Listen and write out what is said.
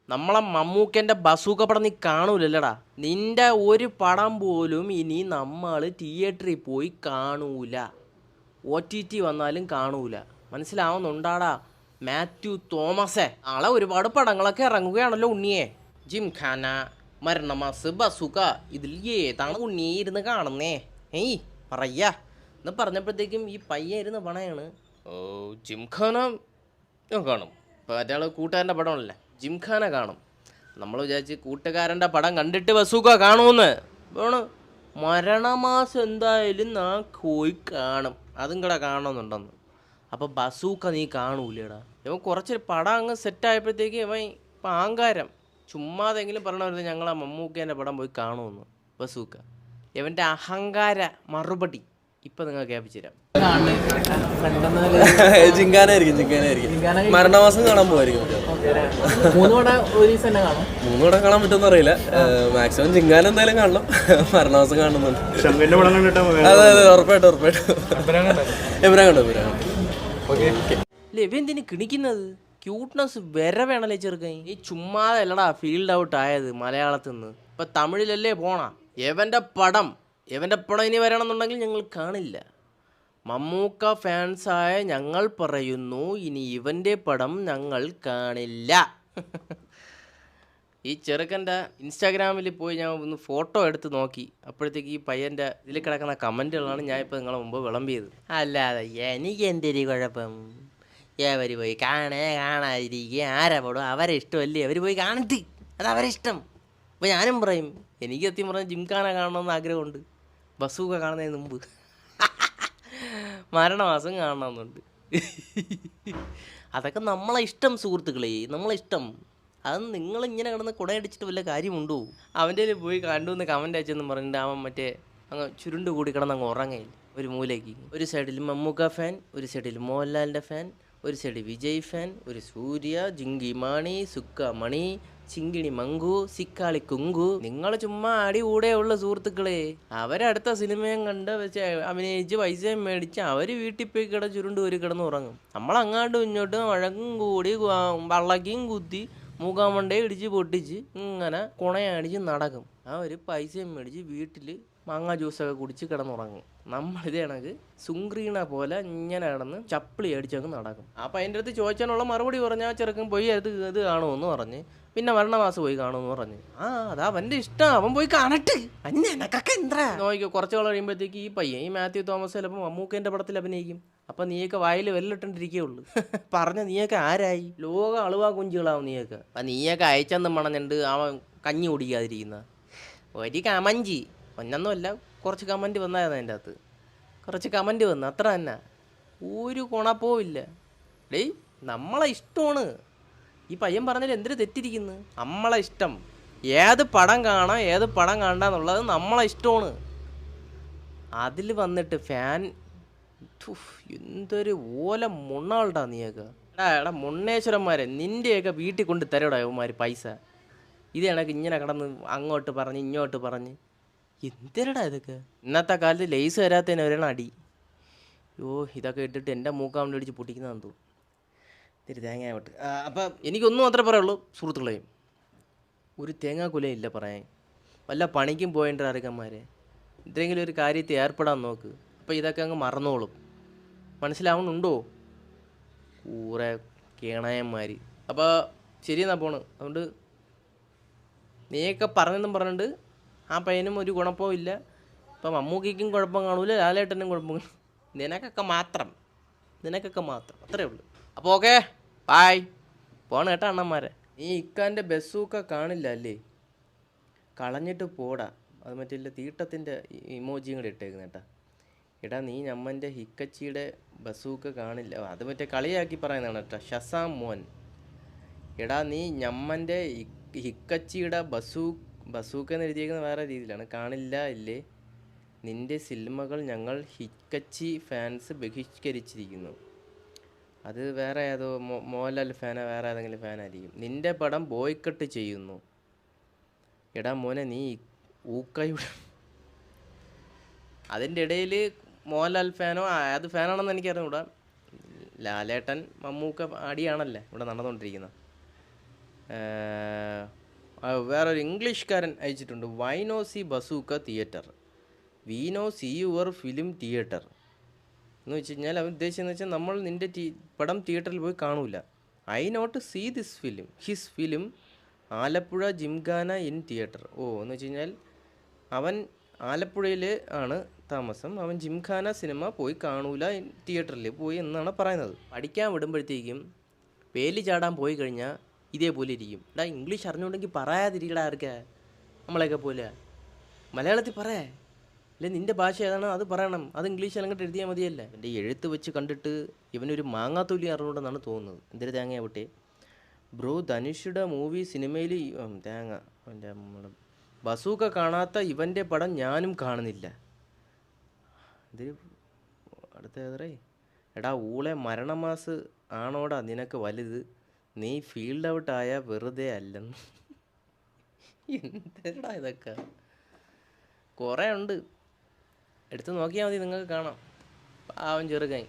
നമ്മളെ മമ്മൂക്കൻ്റെ ബസൂക്ക പടം നീ കാണൂലല്ലടാ. നിന്റെ ഒരു പടം പോലും ഇനി നമ്മൾ തിയേറ്ററിൽ പോയി കാണൂല. OTT വന്നാലും കാണൂല. മനസ്സിലാവുന്നുണ്ടാടാ മാത്യു തോമസേ? നാളെ ഒരുപാട് പടങ്ങളൊക്കെ ഇറങ്ങുകയാണല്ലോ ഉണ്ണിയെ. ജിംഖാന, മരണമാസ്, ബസൂക്ക, ഇതിൽ ഏതാണ് ഉണ്ണിയെ ഇരുന്ന് കാണുന്നേ? ഏയ് പറയാ എന്ന് പറഞ്ഞപ്പോഴത്തേക്കും ഈ പയ്യ ഇരുന്ന് പണയാണ്. ഓ ജിംഖാന ഞാൻ കാണും. ഇപ്പോൾ മറ്റേ കൂട്ടുകാരൻ്റെ പടമല്ലേ ജിംഖാന കാണും. നമ്മൾ വിചാരിച്ച് കൂട്ടുകാരൻ്റെ പടം കണ്ടിട്ട് ബസൂക്ക കാണുമെന്ന്. വേണം മരണമാസം എന്തായാലും ഞാൻ പോയി കാണും. അതും കൂടെ കാണണമെന്നുണ്ടെന്ന്. അപ്പോൾ ബസൂക്ക നീ കാണൂലേടാ. ഇവൻ കുറച്ച് പടം അങ്ങ് സെറ്റായപ്പോഴത്തേക്ക് ഇവൻ ഇപ്പം ആങ്കാരം ചുമ്മാതെങ്കിലും പറഞ്ഞത് ഞങ്ങൾ ആ മമ്മൂക്കേൻ്റെ പടം പോയി കാണുമെന്ന്. ബസൂക്ക ഇവൻ്റെ അഹങ്കാര മറുപടി ഇപ്പം നിങ്ങൾ കേൾപ്പിച്ചു തരാം. ജിങ്കാനായിരിക്കും. മരണമാസം കാണാൻ പോവായിരിക്കും. 3 പടം കാണാൻ പറ്റുമെന്ന് അറിയില്ല. മാക്സിമം ജിങ്കാന എന്തായാലും കാണണം. മരണമാസം കാണുന്നുണ്ട്. അതെ അതെ ഉറപ്പായിട്ടും എബ്രാൻ കണ്ടു. ഇവന്തിന് കിണിക്കുന്നത് ക്യൂട്ട്നെസ് വരെ വേണല്ലേ ചെറുക്കൻ. ഈ ചുമ്മാതെ അല്ലടാ ഫീൽഡ് ഔട്ട് ആയത് മലയാളത്തിൽ നിന്ന്. ഇപ്പം തമിഴിലല്ലേ പോണാ. എവൻ്റെ പടം ഇനി വരണമെന്നുണ്ടെങ്കിൽ ഞങ്ങൾ കാണില്ല. മമ്മൂക്ക ഫാൻസായ ഞങ്ങൾ പറയുന്നു ഇനി ഇവൻ്റെ പടം ഞങ്ങൾ കാണില്ല. ഈ ചെറുക്കൻ്റെ ഇൻസ്റ്റാഗ്രാമിൽ പോയി ഞാൻ ഒന്ന് ഫോട്ടോ എടുത്ത് നോക്കി. അപ്പോഴത്തേക്ക് ഈ പയ്യൻ്റെ ഇതിൽ കിടക്കുന്ന കമൻറ്റുകളാണ് ഞാൻ ഇപ്പോൾ നിങ്ങളെ മുമ്പ് വിളമ്പിയത്. അല്ലാതെ എനിക്ക് എന്തൊരു കുഴപ്പം. അവർ പോയി കാണാതിരിക്കുക ആരാ പോടും. അവരെ ഇഷ്ടമല്ലേ, അവർ പോയി കാണത്ത്. അത് അവരെ ഇഷ്ടം. അപ്പോൾ ഞാനും പറയും എനിക്ക് സത്യം പറഞ്ഞാൽ ജിംഖാന കാണണമെന്ന് ആഗ്രഹമുണ്ട്. ബസൂക്ക കാണുന്നതിന് മുമ്പ് മരണമാസം കാണണമെന്നുണ്ട്. അതൊക്കെ നമ്മളെ ഇഷ്ടം സുഹൃത്തുക്കളെ, നമ്മളെ ഇഷ്ടം. അത് നിങ്ങളിങ്ങനെ കിടന്ന് കുടയടിച്ചിട്ട് വല്ല കാര്യമുണ്ടോ? അവൻ്റെ പോയി കണ്ടുവന്ന് കമൻ്റ് അയച്ചെന്ന് പറഞ്ഞിട്ട് അവൻ മറ്റേ അങ്ങ് ചുരുണ്ട് കൂടി കിടന്നങ്ങ് ഉറങ്ങയില്ല ഒരു മൂലയ്ക്ക്. ഒരു സൈഡിൽ മമ്മൂക്ക ഫാൻ, ഒരു സൈഡിൽ മോഹൻലാലിൻ്റെ ഫാൻ, ഒരു സൈഡിൽ വിജയ് ഫാൻ, ഒരു സൂര്യ, ജിങ്കി മാണി, സുക്ക മണി, ചിങ്കിണി മങ്കു, സിക്കാളി കുങ്കു. നിങ്ങൾ ചുമ്മാ അടി കൂടെ ഉള്ള സുഹൃത്തുക്കളെ. അവരടുത്ത സിനിമയും കണ്ട് വെച്ച് അഭിനയിച്ച് പൈസയും മേടിച്ച് അവർ വീട്ടിൽ പോയി ചുരുണ്ട് ഒരു കിടന്ന് ഉറങ്ങും. നമ്മളങ്ങാണ്ടും ഇങ്ങോട്ടും വഴക്കും കൂടി വള്ളക്കും കുത്തി മൂക്കാമണ്ടേ ഇടിച്ച് പൊട്ടിച്ച് ഇങ്ങനെ കുണയടിച്ച് നടക്കും. ആ ഒരു പൈസയും മേടിച്ച് വീട്ടിൽ മാങ്ങ ജ്യൂസൊക്കെ കുടിച്ച് കിടന്നുറങ്ങും. നമ്മളിത് കണക്ക് സുങ്ക്രീണ പോലെ ഇങ്ങനെ കിടന്ന് ചപ്പിളി അടിച്ചങ്ങ് നടക്കും. അപ്പം അതിൻ്റെ അടുത്ത് ചോദിച്ചാനുള്ള മറുപടി പറഞ്ഞാൽ ചെറുക്കൻ പോയി ഇത് കാണുമെന്ന് പറഞ്ഞ് പിന്നെ മരണമാസം പോയി കാണുമെന്ന് പറഞ്ഞ്. അതാ അവൻ്റെ ഇഷ്ടം, അവൻ പോയി കാണട്ടെ. എനക്കൊക്കെ എന്താ നോക്കിക്കോ. കുറച്ച് കാലം കഴിയുമ്പോഴത്തേക്ക് ഈ പയ്യൻ ഈ മാത്യു തോമസ് ചിലപ്പോൾ മമ്മൂക്കേൻ്റെ പടത്തിൽ അഭിനയിക്കും. അപ്പം നീയൊക്കെ വായിൽ വെല്ലിട്ടിരിക്കുകയുള്ളൂ. പറഞ്ഞ നീയൊക്കെ ആരായി? ലോക അളുവാ കുഞ്ചുകളാവും നീയൊക്കെ. അപ്പം നീയൊക്കെ അയച്ചെന്നും മണഞ്ഞിട്ട് അവൻ കഞ്ഞി കുടിക്കാതിരിക്കുന്ന ഒരു കമഞ്ചി ഒന്നൊന്നുമല്ല. കുറച്ച് കമൻറ്റ് വന്നായിരുന്നു അതിൻ്റെ അകത്ത്. കുറച്ച് കമൻറ്റ് വന്നു, അത്ര തന്നെ. ഒരു കുണപ്പവും ഡേയ് നമ്മളെ ഇഷ്ടമാണ്. ഈ പയ്യൻ പറഞ്ഞാൽ എന്തിനു തെറ്റിരിക്കുന്നു? നമ്മളെ ഇഷ്ടം. ഏത് പടം കാണാം ഏത് പടം കാണണ്ടെന്നുള്ളത് നമ്മളെ ഇഷ്ടമാണ്. അതിൽ വന്നിട്ട് ഫാൻ എന്തൊരു ഓല മുണ്ണാളുണ്ടാ നീയൊക്കെ. എടാ മുണ്ണേശ്വരന്മാരെ, നിൻ്റെയൊക്കെ വീട്ടിൽ കൊണ്ട് തരടാ ഇവന്മാർ പൈസ. ഇത് കണക്ക് ഇങ്ങനെ കിടന്ന് അങ്ങോട്ട് പറഞ്ഞ് ഇങ്ങോട്ട് പറഞ്ഞ് എന്തിനടാ ഇതൊക്കെ. ഇന്നത്തെ കാലത്ത് ലേസ് വരാത്തതിന് ഒരെണ്ണം അടി. ഇതൊക്കെ ഇട്ടിട്ട് എൻ്റെ മൂക്കാൻ വേണ്ടി അടിച്ച് പൊട്ടിക്കുന്നതെന്ന് തോന്നുന്നു. ഇത്തിരി തേങ്ങ വിട്ട്. അപ്പം എനിക്കൊന്നും മാത്രമേ പറയുള്ളൂ സുഹൃത്തുക്കളെയും, ഒരു തേങ്ങാക്കുലയില്ല പറയാൻ. വല്ല പണിക്കും പോയിട്ട് അറിയിക്കന്മാരെ എന്തെങ്കിലും ഒരു കാര്യത്തിൽ ഏർപ്പെടാൻ നോക്ക്. അപ്പോൾ ഇതൊക്കെ അങ്ങ് മറന്നോളും. മനസ്സിലാവുന്നുണ്ടോ? കൂറെ കേണയന്മാർ. അപ്പോൾ ശരിയെന്നാ പോണ്. അതുകൊണ്ട് നീയൊക്കെ പറഞ്ഞെന്നും പറഞ്ഞിട്ട് ആ പയ്യനും ഒരു കുഴപ്പവും ഇല്ല. ഇപ്പം മമ്മൂക്കിക്കും കുഴപ്പം കാണൂല, ലാലേട്ടനും കുഴപ്പം. നിനക്കൊക്കെ മാത്രം അത്രേ ഉള്ളൂ. അപ്പോൾ ഓക്കെ ബായ്. പോണ കേട്ടോ അണ്ണന്മാരെ. നീ ഇക്കാൻ്റെ ബസ്സൊക്കെ കാണില്ല അല്ലേ? കളഞ്ഞിട്ട് പോടാ. അത് മറ്റില്ല തീട്ടത്തിൻ്റെ ഇമോജിയും കൂടെ ഇട്ടേക്കുന്ന കേട്ടാ. എടാ നീ ഞമ്മൻ്റെ ഹിക്കച്ചിയുടെ ബസ്സൊക്കെ കാണില്ല. അത് മറ്റേ കളിയാക്കി പറയുന്നതാണ് കേട്ടോ. ഷസാം മോൻ. എടാ നീ ഞമ്മൻ്റെ ഹിക്കച്ചിയുടെ ബസൂക്കെന്ന് എഴുതിയേക്കുന്ന വേറെ രീതിയിലാണ്. കാണില്ല ഇല്ലേ? നിൻ്റെ സിനിമകൾ ഞങ്ങൾ ഹിക്കച്ചി ഫാൻസ് ബഹിഷ്കരിച്ചിരിക്കുന്നു. അത് വേറെ ഏതോ മോഹൻലാൽ ഫാനോ വേറെ ഏതെങ്കിലും ഫാനായിരിക്കും. നിൻ്റെ പടം ബോയ്ക്കട്ട് ചെയ്യുന്നു. എടാ മോനെ നീ ഊക്കയുടെ അതിൻ്റെ ഇടയിൽ മോഹൻലാൽ ഫാനോ അത് ഫാനാണെന്ന് എനിക്കറിഞ്ഞൂടാ. ലാലേട്ടൻ മമ്മൂക്ക അടിയാണല്ലേ ഇവിടെ നടന്നുകൊണ്ടിരിക്കുന്നത്. വേറൊരു ഇംഗ്ലീഷ്കാരൻ അയച്ചിട്ടുണ്ട്. Why no see Bazooka theatre, we no see your film theatre എന്ന് വെച്ച് കഴിഞ്ഞാൽ അവൻ ഉദ്ദേശിച്ചതെന്ന് വെച്ചാൽ നമ്മൾ നിൻ്റെ പടം തിയേറ്ററിൽ പോയി കാണൂല. I not see this film his film Alappuzha Gymkhana in theatre. എന്ന് വെച്ച് കഴിഞ്ഞാൽ അവൻ ആലപ്പുഴയിൽ ആണ് താമസം, അവൻ ജിംഖാന സിനിമ പോയി കാണൂല തിയേറ്ററിൽ പോയി എന്നാണ് പറയുന്നത്. പഠിക്കാൻ വിടുമ്പോഴത്തേക്കും വേലി ചാടാൻ പോയി കഴിഞ്ഞാൽ ഇതേപോലെ ഇരിക്കും. ഇംഗ്ലീഷ് അറിഞ്ഞുകൊണ്ടെങ്കിൽ പറയാതിരിക്കടാ, ആർക്കാ നമ്മളെയൊക്കെ പോലെ മലയാളത്തിൽ പറയാ, അല്ലെ നിൻ്റെ ഭാഷ ഏതാണോ അത് പറയണം, അത് ഇംഗ്ലീഷിൽ അങ്ങോട്ട് എഴുതിയാൽ മതിയല്ല. എൻ്റെ എഴുത്ത് വെച്ച് കണ്ടിട്ട് ഇവനൊരു മാങ്ങാത്തൊലി അറിഞ്ഞുകൊണ്ടെന്നാണ് തോന്നുന്നത്. എന്തൊരു തേങ്ങയാവട്ടെ ബ്രോ, ധനുഷിയുടെ മൂവി സിനിമയിൽ തേങ്ങ എൻ്റെ ബസൂക്ക കാണാത്ത ഇവൻ്റെ പടം ഞാനും കാണുന്നില്ല. ഇത് അടുത്ത ഏതറേ എടാ ഊളെ, മരണമാസ് ആണോടാ നിനക്ക് വലുത്, നീ ഫീൽഡ് ഔട്ടായ വെറുതെ അല്ലെന്ന്. എന്താ ഇതൊക്കെ കുറേ ഉണ്ട്, എടുത്ത് നോക്കിയാൽ മതി, നിങ്ങൾക്ക് കാണാം. പാവം ചെറുക്കൻ.